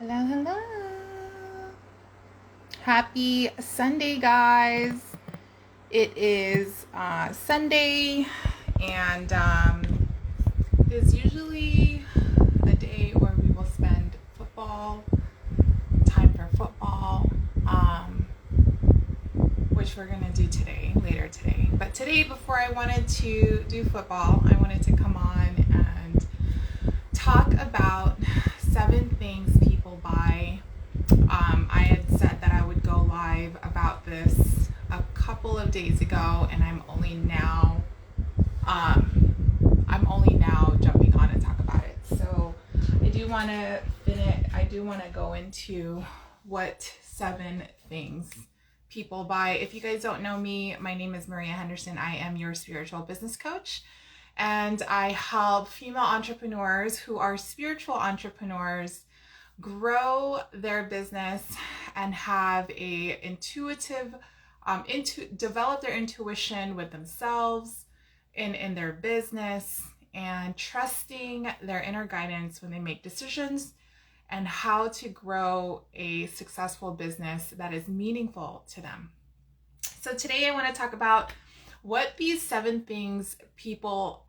Hello, hello. Happy Sunday, guys. It is Sunday, and it's usually a day where we will spend time for football, which we're going to do later today. But today, before I wanted to do football, I wanted to come on and talk about 7 things people buy. I had said that I would go live about this a couple of days ago, and I'm only now jumping on and talk about it. So I do want to go into what 7 things people buy. If you guys don't know me, my name is Maria Henderson. I am your spiritual business coach, and I help female entrepreneurs who are spiritual entrepreneurs grow their business and have develop their intuition with themselves in their business, and trusting their inner guidance when they make decisions, and how to grow a successful business that is meaningful to them. So today I want to talk about what are the 7 things people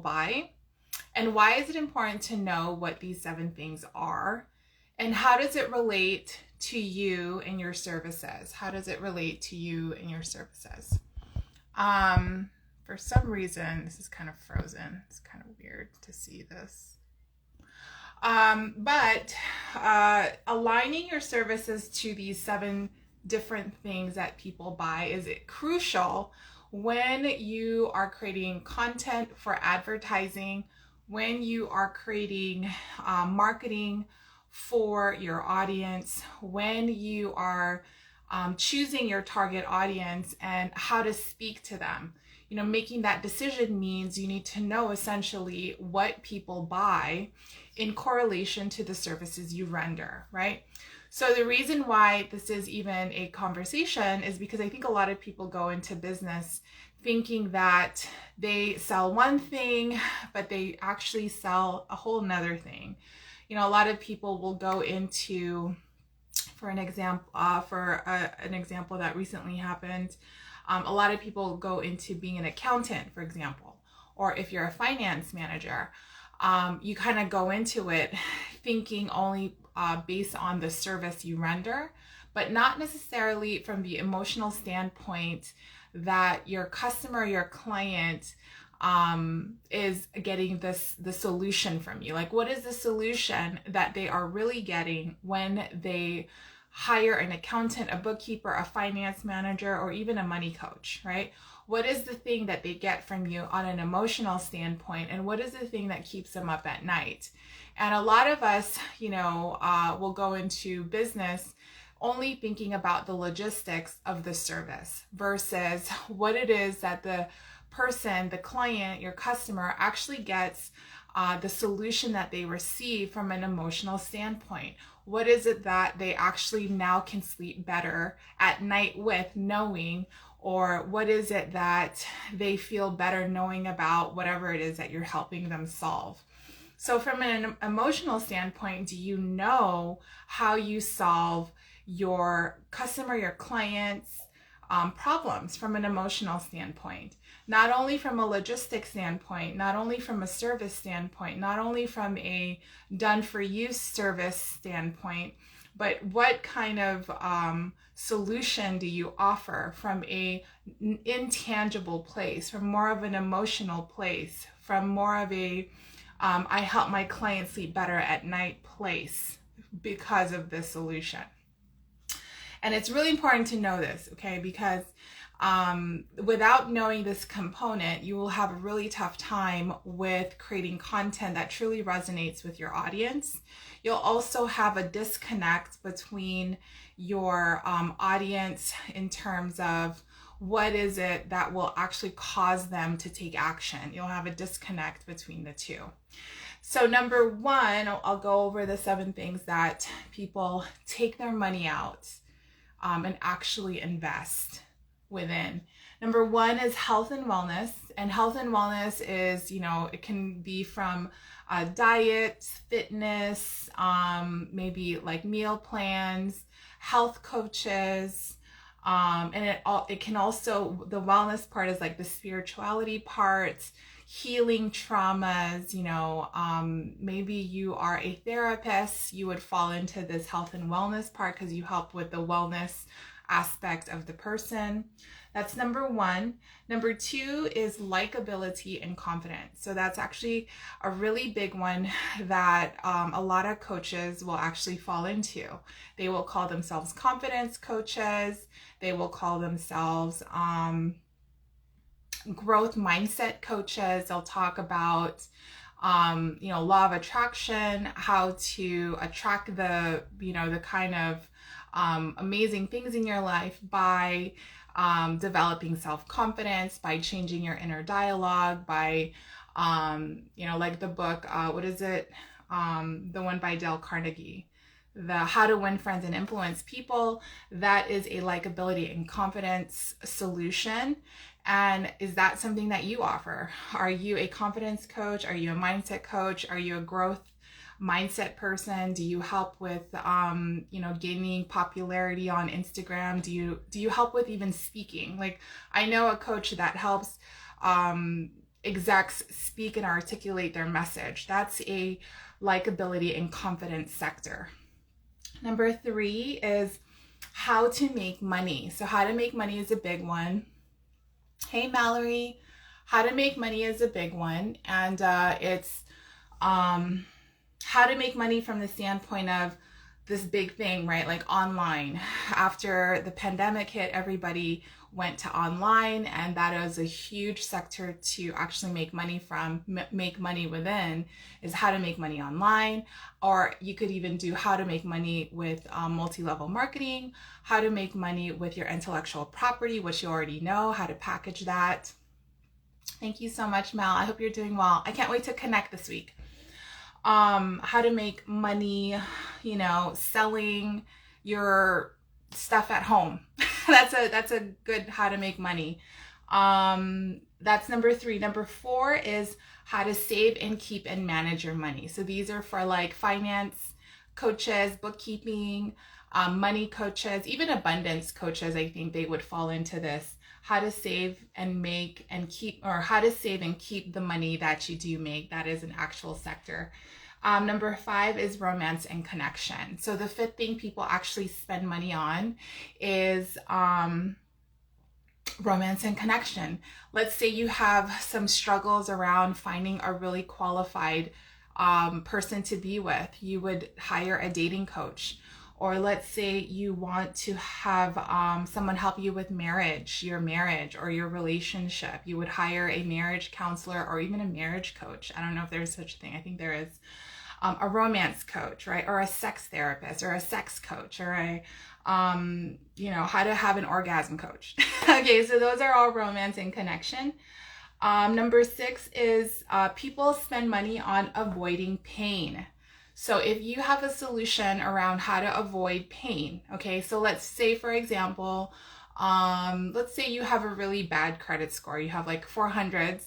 buy, and why is it important to know what these 7 things are, and how does it relate to you and your services? For some reason, this is kind of frozen. It's kind of weird to see this. But aligning your services to these 7 different things that people buy is crucial when you are creating content for advertising, when you are creating marketing for your audience, when you are choosing your target audience and how to speak to them. Making that decision means you need to know essentially what people buy in correlation to the services you render, right? So the reason why this is even a conversation is because I think a lot of people go into business thinking that they sell one thing, but they actually sell a whole nother thing. A lot of people will go into, for an example that recently happened, a lot of people go into being an accountant, for example, or if you're a finance manager, you kind of go into it thinking only based on the service you render, but not necessarily from the emotional standpoint that your customer, your client, is getting the solution from you. Like, what is the solution that they are really getting when they hire an accountant, a bookkeeper, a finance manager, or even a money coach, right? What is the thing that they get from you on an emotional standpoint, and what is the thing that keeps them up at night? And a lot of us, will go into business only thinking about the logistics of the service versus what it is that the person, the client, your customer actually gets, the solution that they receive from an emotional standpoint. What is it that they actually now can sleep better at night with knowing, or what is it that they feel better knowing about whatever it is that you're helping them solve? So from an emotional standpoint, do you know how you solve your customer, your clients' problems from an emotional standpoint? Not only from a logistics standpoint, not only from a service standpoint, not only from a done-for-you service standpoint, but what kind of solution do you offer from an intangible place, from more of an emotional place, from more of a I help my clients sleep better at night place because of this solution? And it's really important to know this, okay? Because without knowing this component, you will have a really tough time with creating content that truly resonates with your audience. You'll also have a disconnect between your audience in terms of what is it that will actually cause them to take action. You'll have a disconnect between the two. So number 1, I'll go over the 7 things that people take their money out and actually invest within. Number 1 is health and wellness. And health and wellness is, it can be from diet, fitness, maybe like meal plans, health coaches. And it can also, the wellness part is like the spirituality part, healing traumas, maybe you are a therapist, you would fall into this health and wellness part because you help with the wellness aspect of the person. That's number one. Number two is likability and confidence. So that's actually a really big one that a lot of coaches will actually fall into. They will call themselves confidence coaches. They will call themselves growth mindset coaches. They'll talk about law of attraction, how to attract the kind of amazing things in your life by developing self-confidence, by changing your inner dialogue, by like the book, what is it? The one by Dale Carnegie, the How to Win Friends and Influence People. That is a likability and confidence solution. And is that something that you offer? Are you a confidence coach? Are you a mindset coach? Are you a growth mindset person? Do you help with gaining popularity on Instagram? Do you help with even speaking? Like, I know a coach that helps execs speak and articulate their message. That's a likability and confidence sector. Number three is how to make money. So how to make money is a big one. Hey, Mallory. How to make money is a big one. And it's how to make money from the standpoint of this big thing, right? Like online. After the pandemic hit, everybody went to online, and that is a huge sector to actually make money from, make money within, is how to make money online. Or you could even do how to make money with multi-level marketing, how to make money with your intellectual property, which you already know, how to package that. Thank you so much, Mel. I hope you're doing well. I can't wait to connect this week. How to make money, selling your stuff at home. That's a good how to make money. That's number three. Number four is how to save and keep and manage your money. So these are for like finance coaches, bookkeeping, money coaches, even abundance coaches. I think they would fall into this. How to save and make and keep, or how to save and keep the money that you do make. That is an actual sector. Number five is romance and connection. So the fifth thing people actually spend money on is romance and connection. Let's say you have some struggles around finding a really qualified person to be with. You would hire a dating coach. Or let's say you want to have someone help you with your marriage or your relationship. You would hire a marriage counselor or even a marriage coach. I don't know if there's such a thing. I think there is. A romance coach, right? Or a sex therapist or a sex coach or a, how to have an orgasm coach. Okay, so those are all romance and connection. Number six is people spend money on avoiding pain. So if you have a solution around how to avoid pain, okay, so let's say, for example, let's say you have a really bad credit score. You have like 400s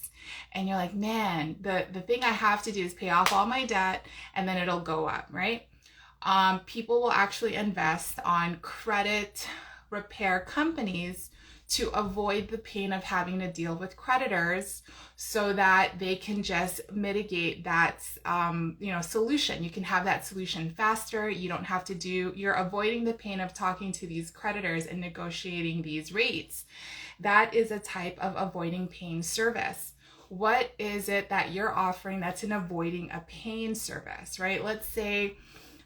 and you're like, man, the thing I have to do is pay off all my debt and then it'll go up, right? People will actually invest on credit repair companies to avoid the pain of having to deal with creditors so that they can just mitigate that, solution. You can have that solution faster. You don't have to you're avoiding the pain of talking to these creditors and negotiating these rates. That is a type of avoiding pain service. What is it that you're offering that's an avoiding a pain service, right? Let's say,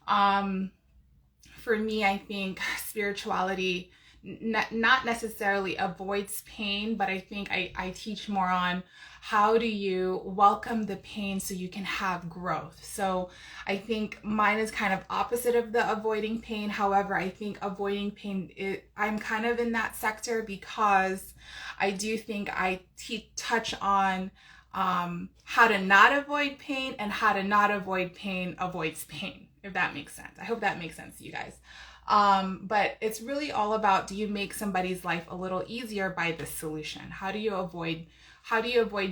for me, I think spirituality not necessarily avoids pain, but I think I teach more on how do you welcome the pain so you can have growth. So I think mine is kind of opposite of the avoiding pain. However, I think avoiding pain, I'm kind of in that sector because I do think I touch on how to not avoid pain and how to not avoid pain avoids pain, if that makes sense. I hope that makes sense to you guys. But it's really all about, do you make somebody's life a little easier by this solution? How do you avoid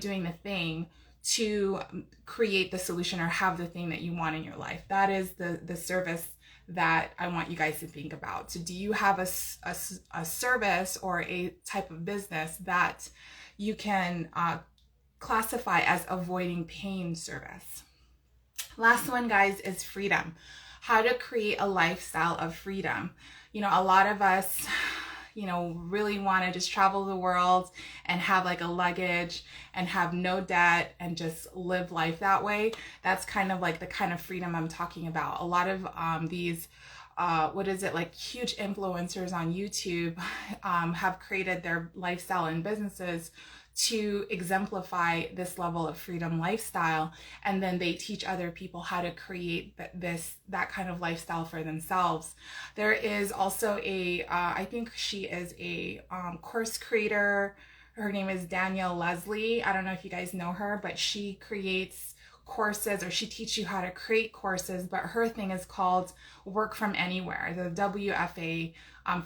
doing the thing to create the solution or have the thing that you want in your life. That is the service that I want you guys to think about. So do you have a service or a type of business that you can classify as avoiding pain service? Last one, guys, is freedom. How to create a lifestyle of freedom. You know, a lot of us, you know, really want to just travel the world and have like a luggage and have no debt and just live life that way. That's kind of like the kind of freedom I'm talking about. A lot of these like huge influencers on YouTube have created their lifestyle and businesses to exemplify this level of freedom lifestyle, and then they teach other people how to create that kind of lifestyle for themselves. There is also I think she is a course creator. Her name is Danielle Leslie. I don't know if you guys know her, but she creates courses, or she teaches you how to create courses, but her thing is called Work from Anywhere, the WFA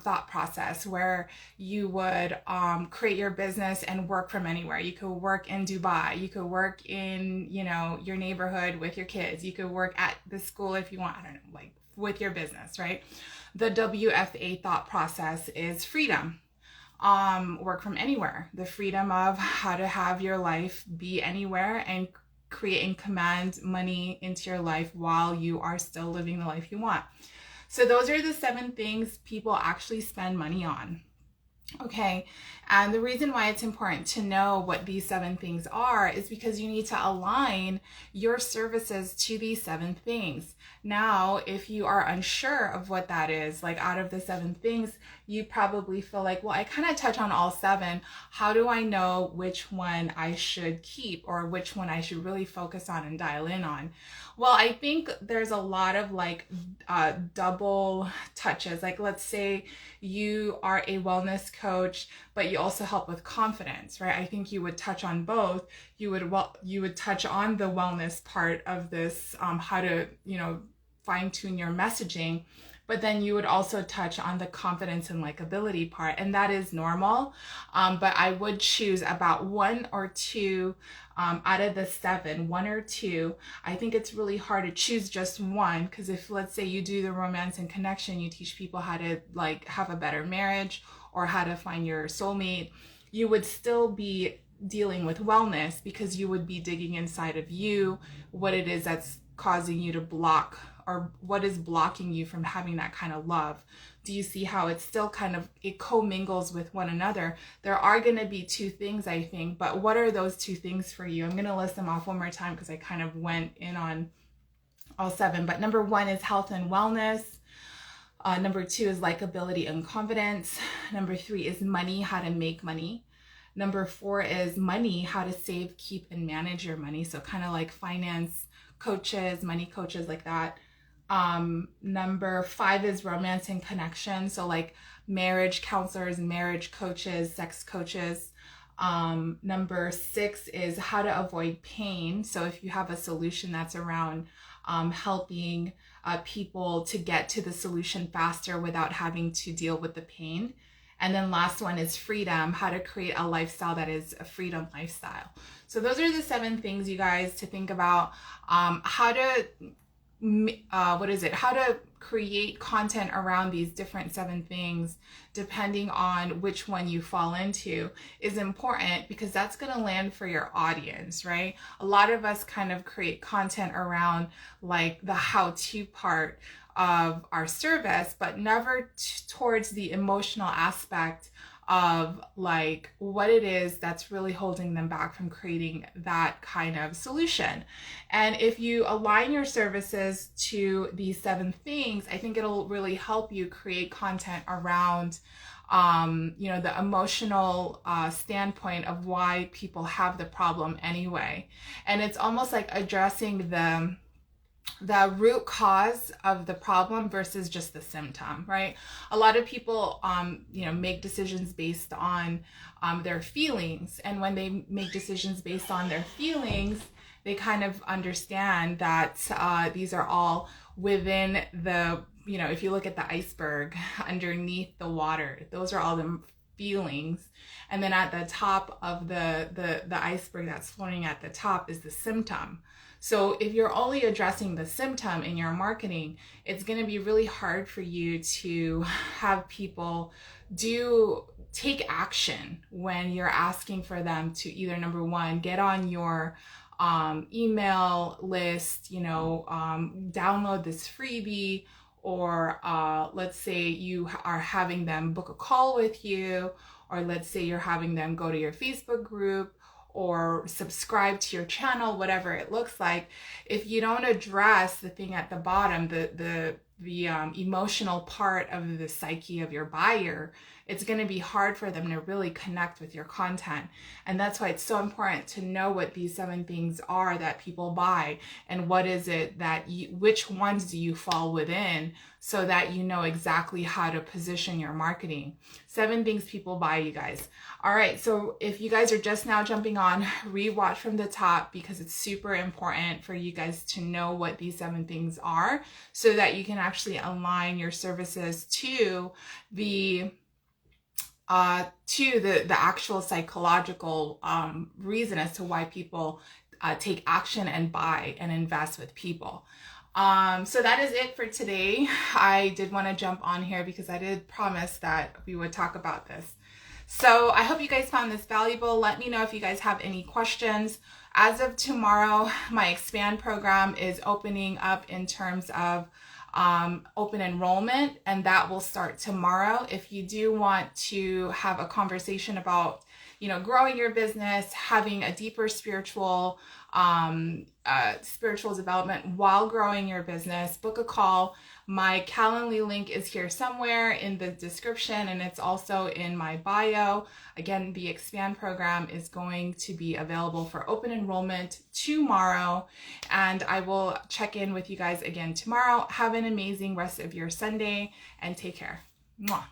thought process, where you would create your business and work from anywhere. You could work in Dubai, you could work in, you know, your neighborhood with your kids, you could work at the school if you want, I don't know, like with your business, right? The WFA thought process is freedom. Work from anywhere, the freedom of how to have your life be anywhere and create and command money into your life while you are still living the life you want. So those are the 7 things people actually spend money on. Okay, and the reason why it's important to know what these 7 things are is because you need to align your services to these 7 things. Now, if you are unsure of what that is, like out of the 7 things, you probably feel like, well, I kind of touch on all 7. How do I know which one I should keep or which one I should really focus on and dial in on? Well, I think there's a lot of like double touches. Like, let's say you are a wellness coach, but you also help with confidence, right? I think you would touch on both. You would touch on the wellness part of this, how to, you know, fine tune your messaging, but then you would also touch on the confidence and likability part, and that is normal. But I would choose about 1 or 2 out of the 7, 1 or 2. I think it's really hard to choose just one, because if, let's say, you do the romance and connection, you teach people how to like have a better marriage or how to find your soulmate, you would still be dealing with wellness, because you would be digging inside of you what it is that's causing you to block, or what is blocking you from having that kind of love. Do you see how it's still kind of, it commingles with one another? There are going to be 2 things, I think, but what are those 2 things for you? I'm going to list them off one more time because I kind of went in on all 7. But number 1 is health and wellness. Number 2 is likability and confidence. Number 3 is money, how to make money. Number 4 is money, how to save, keep, and manage your money. So kind of like finance coaches, money coaches, like that. Number 5 is romance and connection. So like marriage counselors, marriage coaches, sex coaches. Number 6 is how to avoid pain. So if you have a solution that's around helping people to get to the solution faster without having to deal with the pain. And then last one is freedom, how to create a lifestyle that is a freedom lifestyle. So those are the 7 things, you guys, to think about. How to how to create content around these different 7 things, depending on which one you fall into, is important, because that's going to land for your audience, right? A lot of us kind of create content around like the how-to part of our service, but never towards the emotional aspect of like what it is that's really holding them back from creating that kind of solution. And if you align your services to these 7 things, I think it'll really help you create content around you know, the emotional standpoint of why people have the problem anyway. And it's almost like addressing the root cause of the problem versus just the symptom, right? A lot of people, you know, make decisions based on their feelings. And when they make decisions based on their feelings, they kind of understand that these are all within the, you know, if you look at the iceberg underneath the water, those are all the feelings. And then at the top of the iceberg that's floating at the top is the symptom. So if you're only addressing the symptom in your marketing, it's going to be really hard for you to have people take action when you're asking for them to either, number one, get on your email list, download this freebie, or let's say you are having them book a call with you, or let's say you're having them go to your Facebook group or subscribe to your channel, whatever it looks like. If you don't address the thing at the bottom, the emotional part of the psyche of your buyer, it's going to be hard for them to really connect with your content. And that's why it's so important to know what these 7 things are that people buy, and what is it that which ones do you fall within, so that you know exactly how to position your marketing. 7 things people buy, you guys. All right, so if you guys are just now jumping on, rewatch from the top, because it's super important for you guys to know what these 7 things are, so that you can actually align your services to the actual psychological reason as to why people take action and buy and invest with people. So that is it for today. I did want to jump on here because I did promise that we would talk about this. So I hope you guys found this valuable. Let me know if you guys have any questions. As of tomorrow, my Expand program is opening up in terms of open enrollment, and that will start tomorrow. If you do want to have a conversation about, growing your business, having a deeper spiritual development while growing your business, book a call. My Calendly link is here somewhere in the description, and it's also in my bio. Again, the Expand program is going to be available for open enrollment tomorrow, and I will check in with you guys again tomorrow. Have an amazing rest of your Sunday, and take care. Mwah.